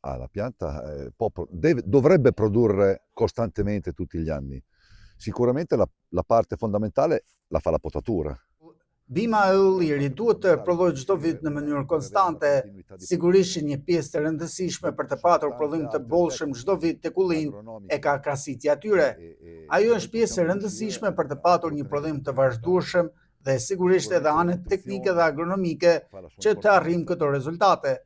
La pianta dovrebbe produrre costantemente tutti gli anni. Sicuramente la parte fondamentale la fa la potatura. Bima e ullirit duhet të prodhojë çdo vit në mënyrë konstante, sigurisht që një pjesë të rëndësishme për të patur prodhim të bollshëm çdo vit tek ullin e ka krahasitja atyre. Ajo është pjesë e rëndësishme për të patur një prodhim të vazhdueshëm dhe sigurisht edhe anet teknike dhe agronomike që të arrijmë këto rezultate.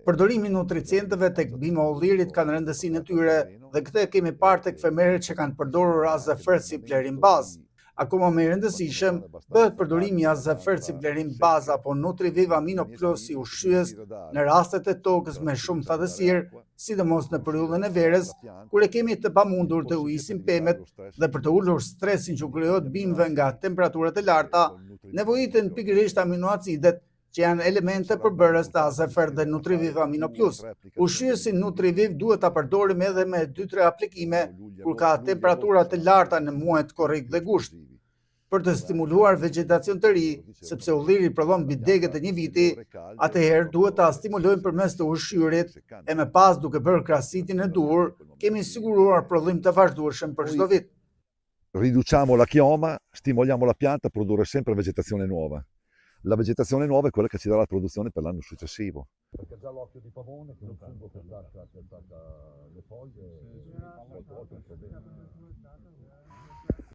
Përdorimi i nutricientëve tek bima e ullirit kanë rëndësinë e tyre dhe këtë kemi parë tek fermerët që kanë përdorur azafert si vlerim bazë. Akoma më i rëndësishëm bëhet përdorimi i azafert si vlerim bazë apo Nutriviv Amino Plus si ushqyes në rastet e tokës me shumë thatësirë, sidomos në periudhën e verës, kur e kemi të pamundur të ujisim pemet dhe për të ulur stresin që krijohet bimëve nga temperaturat e larta, nevojiten pikërisht aminoacidet që janë elemente përbërës të azafert dhe Nutriviv Amino Plus. Ushqyesin Nutriviv duhet ta përdorim edhe me 2-3 aplikime kur ka temperatura të larta në muajt korrik dhe gusht. Për të stimuluar vegetacion të ri, sepse ulliri prodhon mbi degët e një viti, atëherë duhet ta stimulojmë përmes të ushqyerit e më pas duke bërë krahasitjen e duhur, kemi siguruar prodhim të vazhdueshëm për çdo vit. Riduciamo la chioma, stimoliamo la pianta a produrre sempre vegetazione nuova. La vegetazione nuova è quella che ci darà la produzione per l'anno successivo. Perché già l'occhio di pavone, che è un fungo che attacca le foglie, molte volte non c'è bene.